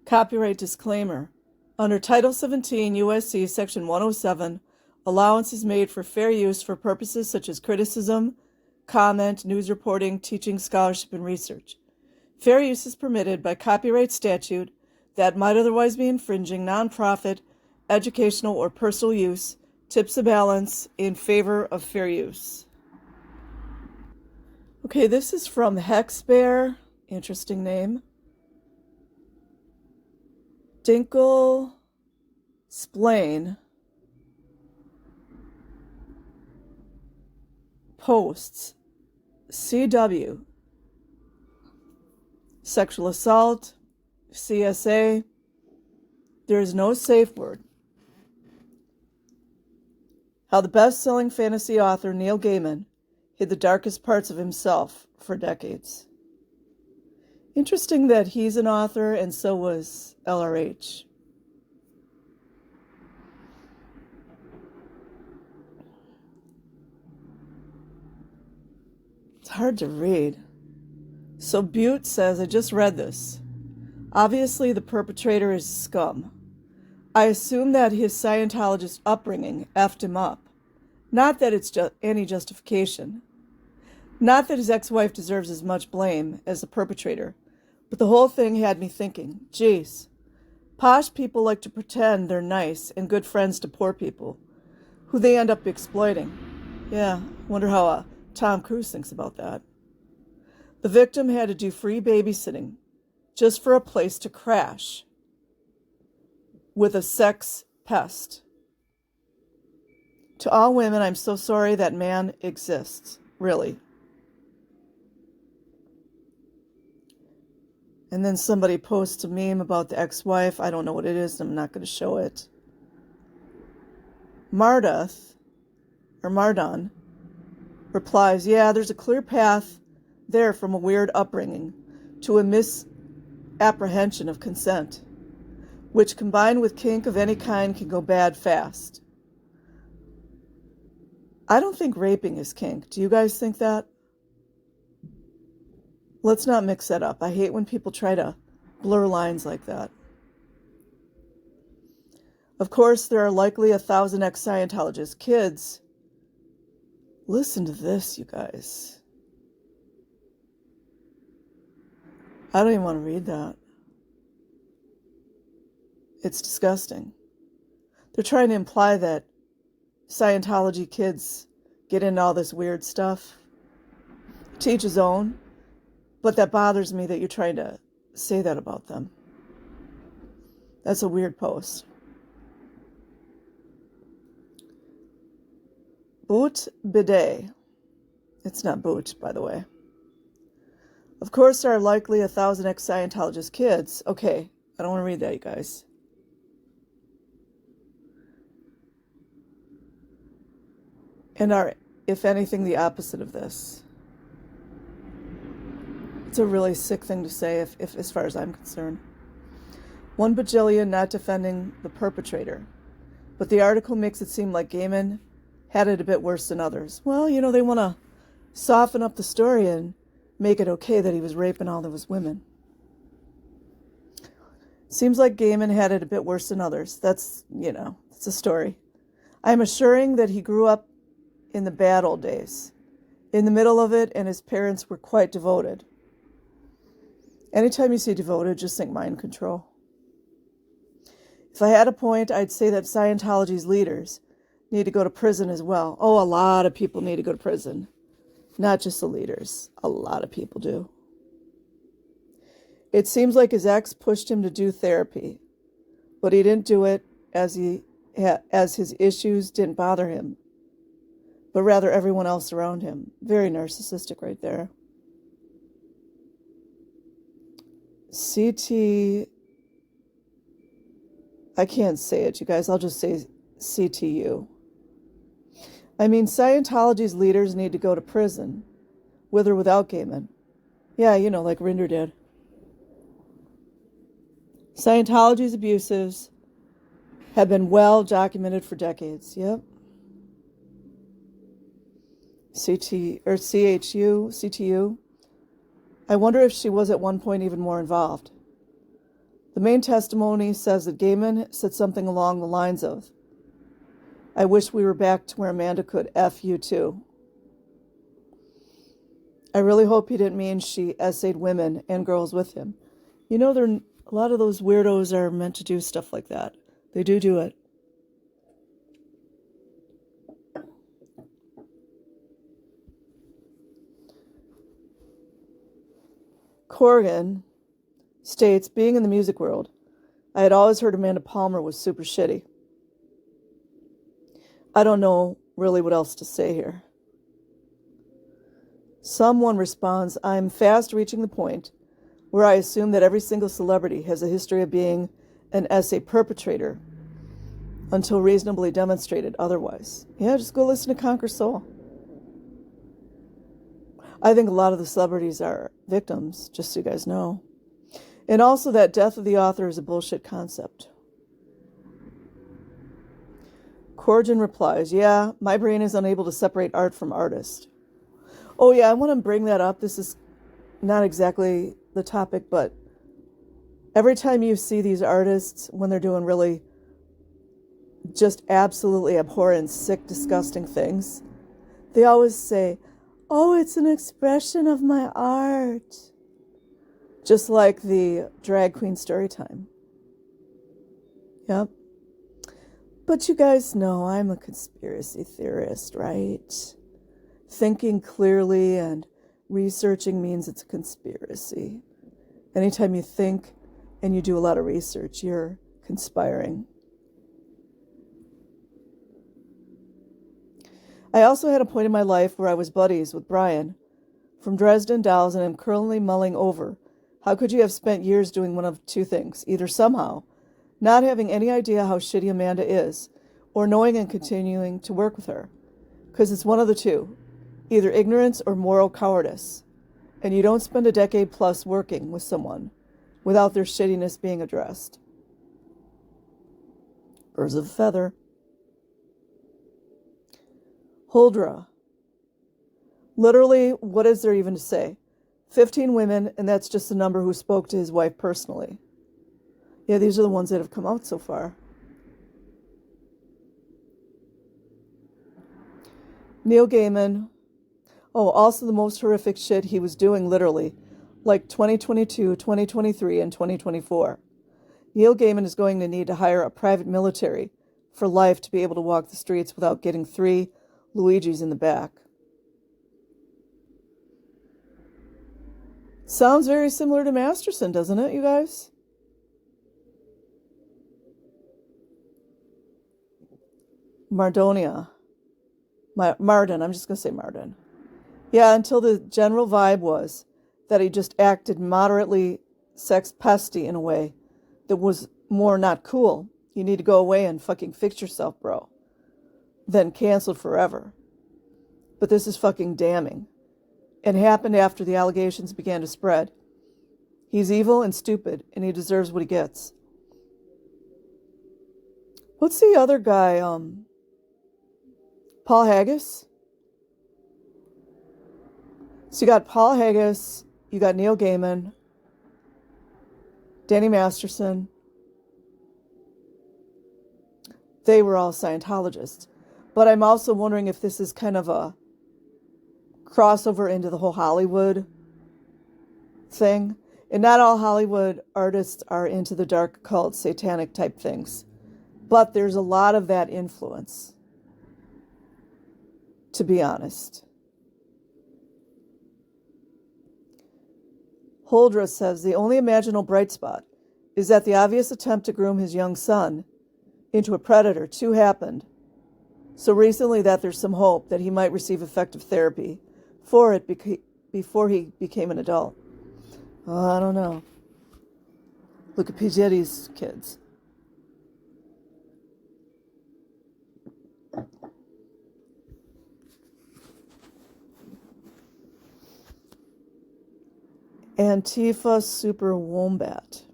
Copyright disclaimer. Under Title 17 U.S.C. Section 107, allowance is made for fair use for purposes such as criticism, comment, news reporting, teaching, scholarship, and research. Fair use is permitted by copyright statute that might otherwise be infringing nonprofit, educational, or personal use, tips the balance in favor of fair use. Okay, this is from Hexbear, interesting name. Dinkle Splain posts CW sexual assault CSA. There is no safe word. How the best-selling fantasy author Neil Gaiman hid the darkest parts of himself for decades. Interesting that he's an author and so was LRH. It's hard to read. So Butte says, I just read this. Obviously the perpetrator is scum. I assume that his Scientologist upbringing effed him up. Not that it's any justification. Not that his ex-wife deserves as much blame as the perpetrator. But the whole thing had me thinking, geez, posh people like to pretend they're nice and good friends to poor people, who they end up exploiting. Yeah, wonder how Tom Cruise thinks about that. The victim had to do free babysitting just for a place to crash with a sex pest. To all women, I'm so sorry that man exists, really. And then somebody posts a meme about the ex-wife. I don't know what it is. I'm not going to show it. Mardon replies, yeah, there's a clear path there from a weird upbringing to a misapprehension of consent, which combined with kink of any kind can go bad fast. I don't think raping is kink. Do you guys think that? Let's not mix that up. I hate when people try to blur lines like that. Of course, there are likely 1,000 ex-Scientologist kids. Listen to this, you guys. I don't even want to read that. It's disgusting. They're trying to imply that Scientology kids get into all this weird stuff. To each his own. But that bothers me that you're trying to say that about them. That's a weird post. Boot bidet. It's not boot, by the way. Of course, there are likely 1,000 ex-Scientologist kids. Okay, I don't want to read that, you guys. And are, if anything, the opposite of this. It's a really sick thing to say, if as far as I'm concerned. 1 bajillion not defending the perpetrator. But the article makes it seem like Gaiman had it a bit worse than others. Well, you know, they want to soften up the story and make it okay that he was raping all those women. Seems like Gaiman had it a bit worse than others. That's, you know, it's a story. I'm assuring that he grew up in the bad old days, in the middle of it, and his parents were quite devoted. Anytime you see devoted, just think mind control. If I had a point, I'd say that Scientology's leaders need to go to prison as well. Oh, a lot of people need to go to prison. Not just the leaders. A lot of people do. It seems like his ex pushed him to do therapy, but he didn't do it as his issues didn't bother him, but rather everyone else around him. Very narcissistic right there. I can't say it, you guys. I'll just say CTU. I mean, Scientology's leaders need to go to prison, with or without Gaiman. Yeah, you know, like Rinder did. Scientology's abuses have been well documented for decades. Yep. CTU. I wonder if she was at one point even more involved. The main testimony says that Gaiman said something along the lines of, "I wish we were back to where Amanda could F you too." I really hope he didn't mean she essayed women and girls with him. You know, a lot of those weirdos are meant to do stuff like that. They do it. Corrigan states, being in the music world, I had always heard Amanda Palmer was super shitty. I don't know really what else to say here. Someone responds, I'm fast reaching the point where I assume that every single celebrity has a history of being an essay perpetrator until reasonably demonstrated otherwise. Yeah, just go listen to Conquer Soul. I think a lot of the celebrities are victims, just so you guys know. And also that death of the author is a bullshit concept. Corrigan replies, yeah, my brain is unable to separate art from artist. Oh yeah, I want to bring that up. This is not exactly the topic, but every time you see these artists when they're doing really just absolutely abhorrent, sick, disgusting things, they always say, oh, it's an expression of my art. Just like the drag queen story time. Yep. But you guys know I'm a conspiracy theorist, right? Thinking clearly and researching means it's a conspiracy. Anytime you think and you do a lot of research, you're conspiring. I also had a point in my life where I was buddies with Brian from Dresden Dolls, and I'm currently mulling over, how could you have spent years doing one of two things? Either somehow not having any idea how shitty Amanda is, or knowing and continuing to work with her. Because it's one of the two. Either ignorance or moral cowardice. And you don't spend a decade plus working with someone without their shittiness being addressed. Birds of a feather. Huldra. Literally, what is there even to say? 15 women, and that's just the number who spoke to his wife personally. Yeah, these are the ones that have come out so far. Neil Gaiman. Oh, also the most horrific shit he was doing literally, like 2022, 2023, and 2024. Neil Gaiman is going to need to hire a private military for life to be able to walk the streets without getting 3 Luigis in the back. Sounds very similar to Masterson, doesn't it, you guys? Mardonia. Marden, I'm just going to say Marden. Yeah, until the general vibe was that he just acted moderately sex pesty in a way that was more not cool. You need to go away and fucking fix yourself, bro. Then canceled forever. But this is fucking damning. It happened after the allegations began to spread. He's evil and stupid, and he deserves what he gets. What's the other guy, Paul Haggis? So you got Paul Haggis, you got Neil Gaiman, Danny Masterson. They were all Scientologists. But I'm also wondering if this is kind of a crossover into the whole Hollywood thing. And not all Hollywood artists are into the dark occult, satanic type things. But there's a lot of that influence, to be honest. Huldra says the only imaginable bright spot is that the obvious attempt to groom his young son into a predator too happened so recently that there's some hope that he might receive effective therapy for it before he became an adult. Oh, I don't know. Look at P. Diddy's kids. Antifa Super Wombat.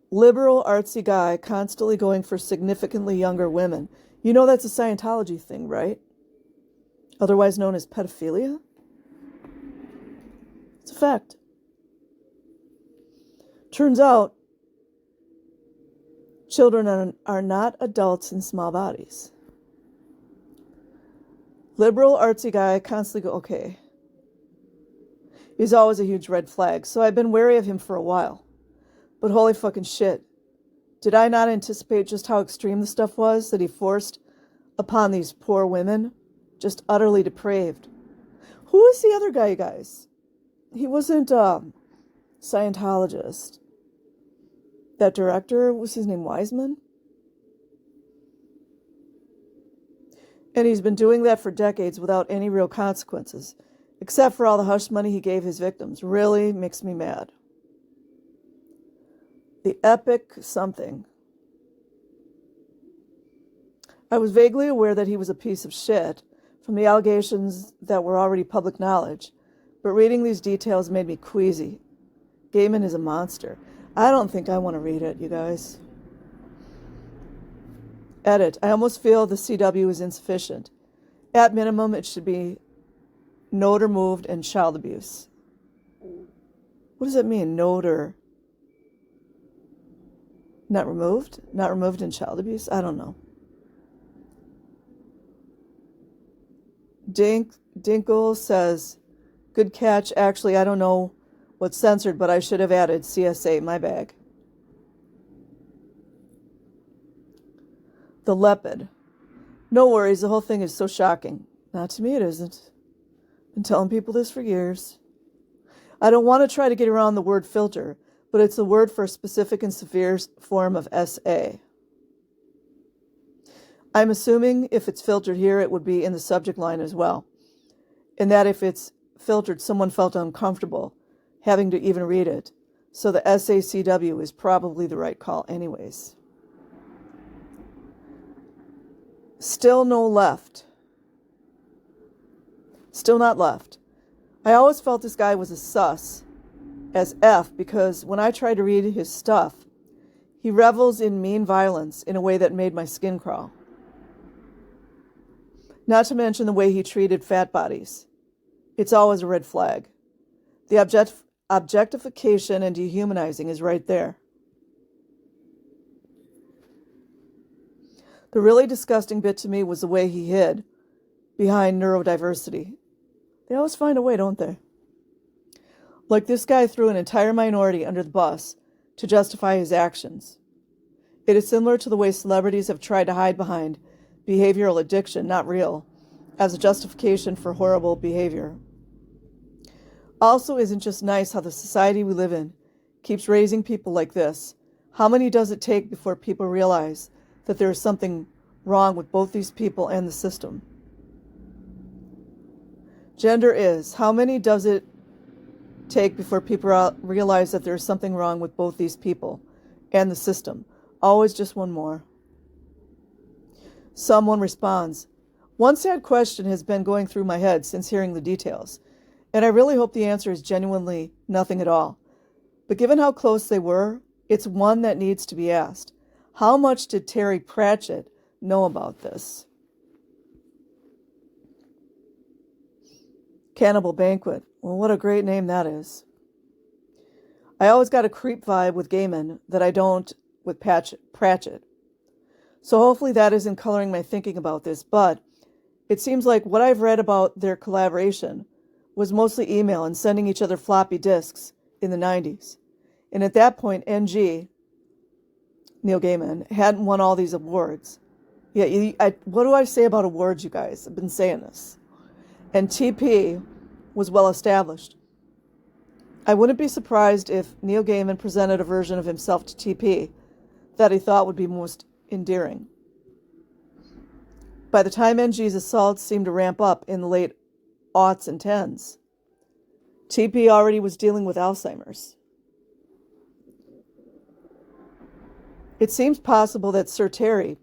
Liberal artsy guy constantly going for significantly younger women. You know that's a Scientology thing, right? Otherwise known as pedophilia? It's a fact. Turns out, children are not adults in small bodies. Liberal, artsy guy, constantly go, okay. He's always a huge red flag, so I've been wary of him for a while. But holy fucking shit. Did I not anticipate just how extreme the stuff was that he forced upon these poor women? Just utterly depraved. Who is the other guy, you guys? He wasn't Scientologist. That director, was his name Wiseman? And he's been doing that for decades without any real consequences, except for all the hush money he gave his victims. Really makes me mad. The epic something. I was vaguely aware that he was a piece of shit from the allegations that were already public knowledge, but reading these details made me queasy. Gaiman is a monster. I don't think I want to read it, you guys. Edit. I almost feel the CW is insufficient. At minimum, it should be note removed and child abuse. What does that mean, note or not removed? Not removed and child abuse? I don't know. Dinkle says, good catch. Actually, I don't know what's censored, but I should have added CSA, my bag. The leopard. No worries, the whole thing is so shocking. Not to me, it isn't. Been telling people this for years. I don't want to try to get around the word filter, but it's the word for a specific and severe form of SA. I'm assuming if it's filtered here, it would be in the subject line as well. And that if it's filtered, someone felt uncomfortable having to even read it. So the SACW is probably the right call anyways. Still no left. Still not left. I always felt this guy was a sus as F because when I tried to read his stuff, he revels in mean violence in a way that made my skin crawl. Not to mention the way he treated fat bodies. It's always a red flag. The objectification and dehumanizing is right there. The really disgusting bit to me was the way he hid behind neurodiversity. They always find a way, don't they? Like this guy threw an entire minority under the bus to justify his actions. It is similar to the way celebrities have tried to hide behind behavioral addiction, not real, as a justification for horrible behavior. Also, isn't just nice how the society we live in keeps raising people like this? How many does it take before people realize that there is something wrong with both these people and the system? Gender is, how many does it take before people realize that there is something wrong with both these people and the system? Always just one more. Someone responds, one sad question has been going through my head since hearing the details, and I really hope the answer is genuinely nothing at all. But given how close they were, it's one that needs to be asked. How much did Terry Pratchett know about this? Cannibal Banquet. Well, what a great name that is. I always got a creep vibe with Gaiman that I don't with Pratchett. So hopefully that isn't coloring my thinking about this, but it seems like what I've read about their collaboration was mostly email and sending each other floppy disks in the 90s. And at that point, NG, Neil Gaiman, hadn't won all these awards. Yeah, what do I say about awards, you guys? I've been saying this. And TP was well established. I wouldn't be surprised if Neil Gaiman presented a version of himself to TP that he thought would be most endearing. By the time NG's assaults seemed to ramp up in the late aughts and tens, TP already was dealing with Alzheimer's. It seems possible that Sir Terry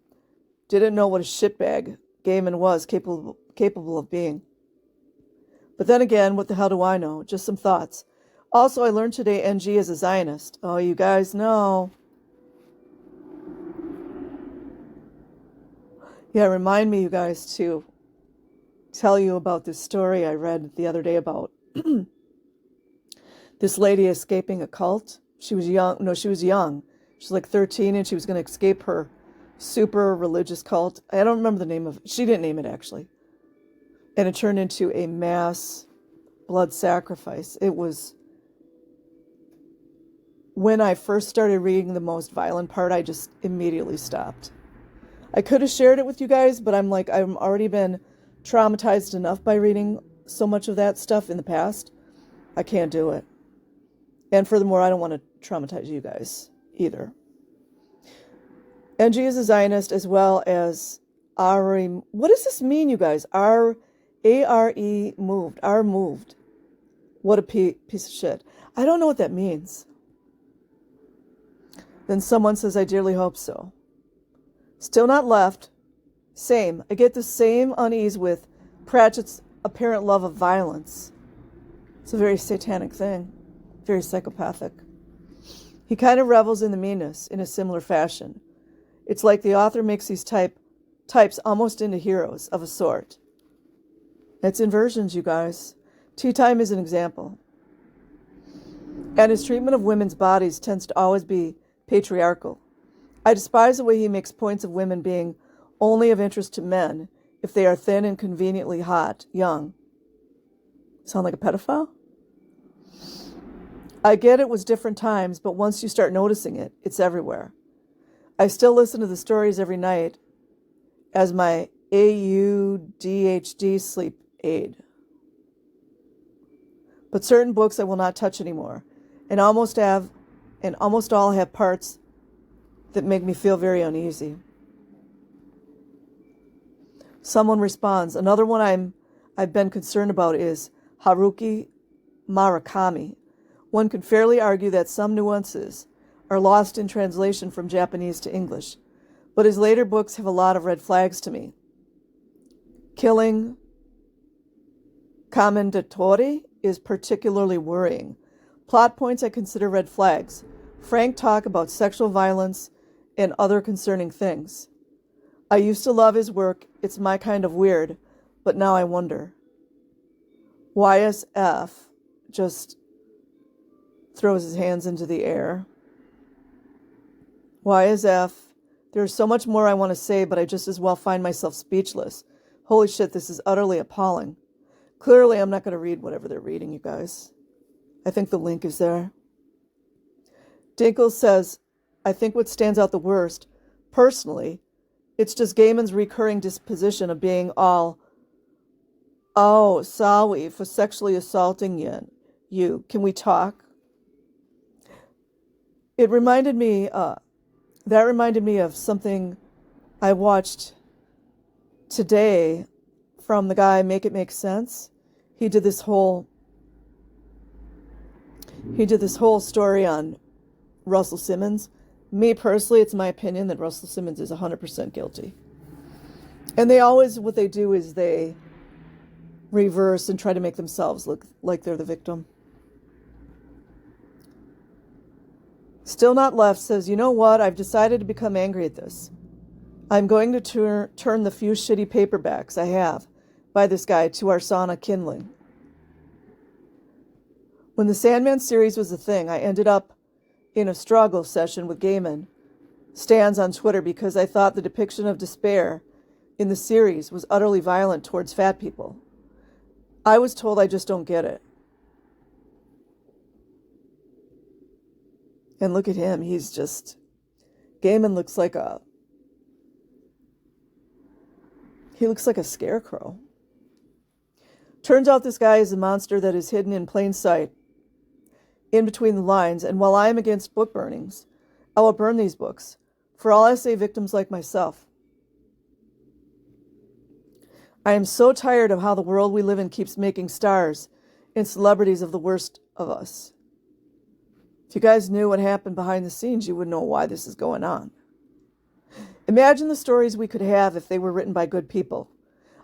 didn't know what a shitbag Gaiman was capable of being. But then again, what the hell do I know? Just some thoughts. Also, I learned today NG is a Zionist. Oh, you guys know. Yeah, remind me, you guys, to tell you about this story I read the other day about this lady escaping a cult. She was young. No, she was young. She was like 13 and she was going to escape her super religious cult. I don't remember the name of it. She didn't name it, actually. And it turned into a mass blood sacrifice. It was, when I first started reading the most violent part, I just immediately stopped. I could have shared it with you guys, but I'm like, I've already been traumatized enough by reading so much of that stuff in the past. I can't do it. And furthermore, I don't want to traumatize you guys either. NG is a Zionist as well as Ari. What does this mean, you guys? A-R-E moved. R moved. What a piece of shit. I don't know what that means. Then someone says, I dearly hope so. Still not left. Same. I get the same unease with Pratchett's apparent love of violence. It's a very satanic thing. Very psychopathic. He kind of revels in the meanness in a similar fashion. It's like the author makes these types almost into heroes of a sort. It's inversions, you guys. Tea Time is an example. And his treatment of women's bodies tends to always be patriarchal. I despise the way he makes points of women being only of interest to men if they are thin and conveniently hot, young. Sound like a pedophile? I get it was different times, but once you start noticing it, it's everywhere. I still listen to the stories every night as my AUDHD sleep aid. But certain books I will not touch anymore, and almost all have parts that make me feel very uneasy. Someone responds, another one I've been concerned about is Haruki Murakami. One could fairly argue that some nuances are lost in translation from Japanese to English, but his later books have a lot of red flags to me. Killing Commendatore is particularly worrying. Plot points I consider red flags. Frank talk about sexual violence and other concerning things. I used to love his work. It's my kind of weird, but now I wonder. YSF just throws his hands into the air. YSF, there's so much more I want to say, but I just as well find myself speechless. Holy shit, this is utterly appalling. Clearly, I'm not going to read whatever they're reading, you guys. I think the link is there. Dinkle says, I think what stands out the worst, personally, it's just Gaiman's recurring disposition of being all, oh, sorry for sexually assaulting you. Can we talk? It reminded me, that reminded me of something I watched today from the guy Make It Make Sense. He did this whole story on Russell Simmons. Me personally, it's my opinion that Russell Simmons is 100% guilty. And what they do is they reverse and try to make themselves look like they're the victim. Still Not Left says, you know what? I've decided to become angry at this. I'm going to turn the few shitty paperbacks I have by this guy to our sauna kindling. When the Sandman series was a thing, I ended up in a struggle session with Gaiman stands on Twitter because I thought the depiction of despair in the series was utterly violent towards fat people. I was told I just don't get it. And look at him. Gaiman looks like a scarecrow. Turns out this guy is a monster that is hidden in plain sight, in between the lines, and while I am against book burnings, I will burn these books for all essay victims like myself. I am so tired of how the world we live in keeps making stars and celebrities of the worst of us. If you guys knew what happened behind the scenes, you would know why this is going on. Imagine the stories we could have if they were written by good people.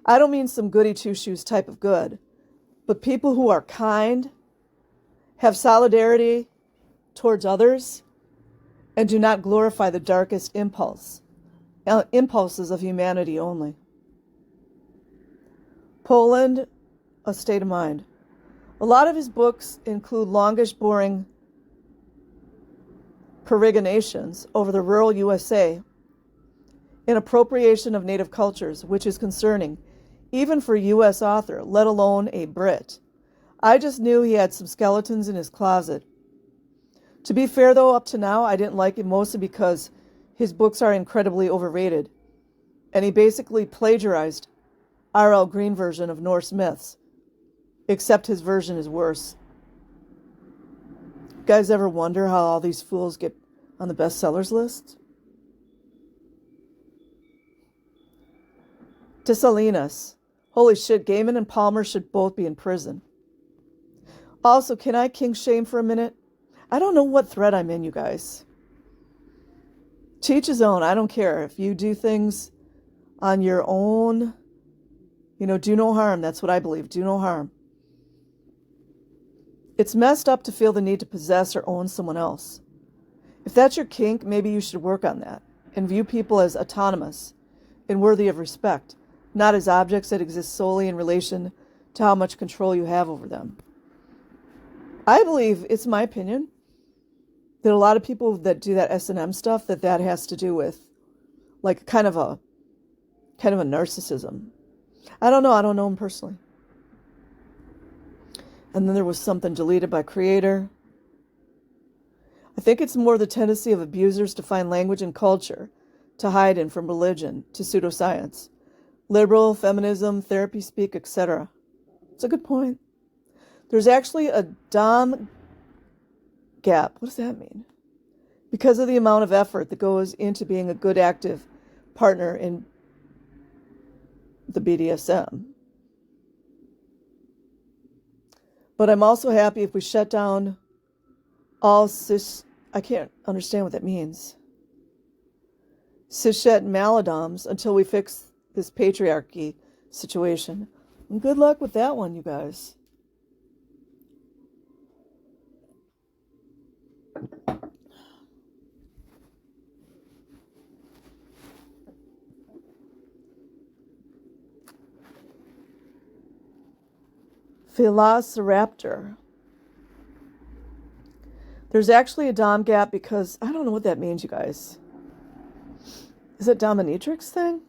I don't mean some goody two-shoes type of good, but people who are kind, have solidarity towards others, and do not glorify the darkest impulses of humanity only. Poland, A State of Mind. A lot of his books include longish, boring peregrinations over the rural USA, an appropriation of native cultures, which is concerning, even for a U.S. author, let alone a Brit. I just knew he had some skeletons in his closet. To be fair, though, up to now, I didn't like him mostly because his books are incredibly overrated, and he basically plagiarized R.L. Green version of Norse myths, except his version is worse. You guys ever wonder how all these fools get on the bestsellers list? To Salinas, holy shit, Gaiman and Palmer should both be in prison. Also, can I king shame for a minute? I don't know what thread I'm in, you guys. To each his own. I don't care. If you do things on your own, do no harm. That's what I believe. Do no harm. It's messed up to feel the need to possess or own someone else. If that's your kink, maybe you should work on that and view people as autonomous and worthy of respect, not as objects that exist solely in relation to how much control you have over them. I believe, it's my opinion, that a lot of people that do that S&M stuff, that has to do with like kind of a narcissism. I don't know him personally. And then there was something deleted by creator. I think it's more the tendency of abusers to find language and culture to hide in, from religion to pseudoscience, liberal, feminism, therapy speak, etc. It's a good point. There's actually a Dom gap. What does that mean? Because of the amount of effort that goes into being a good active partner in the BDSM. But I'm also happy if we shut down all I can't understand what that means. Cishet maladoms until we fix this patriarchy situation. And good luck with that one, you guys. Velociraptor. There's actually a Dom gap because I don't know what that means, you guys. Is it dominatrix thing?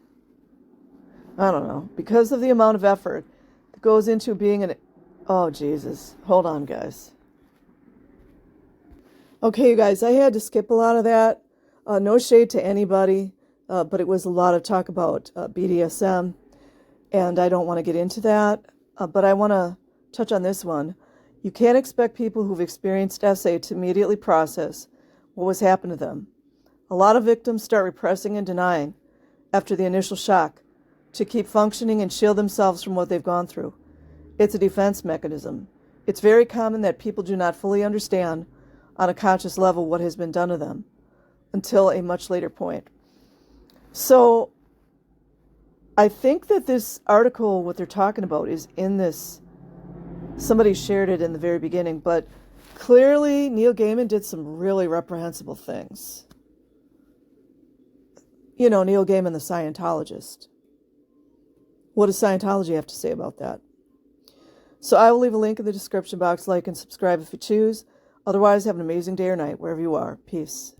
I don't know. Because of the amount of effort that goes into being an... Oh, Jesus. Hold on, guys. Okay, you guys, I had to skip a lot of that. No shade to anybody, but it was a lot of talk about BDSM, and I don't want to get into that. But I want to touch on this one. You can't expect people who've experienced SA to immediately process what was happened to them. A lot of victims start repressing and denying after the initial shock to keep functioning and shield themselves from what they've gone through. It's a defense mechanism. It's very common that people do not fully understand on a conscious level what has been done to them until a much later point. So I think that this article, what they're talking about, is in this. Somebody shared it in the very beginning, but clearly Neil Gaiman did some really reprehensible things. Neil Gaiman, the Scientologist. What does Scientology have to say about that? So I will leave a link in the description box. Like and subscribe if you choose. Otherwise, have an amazing day or night wherever you are. Peace.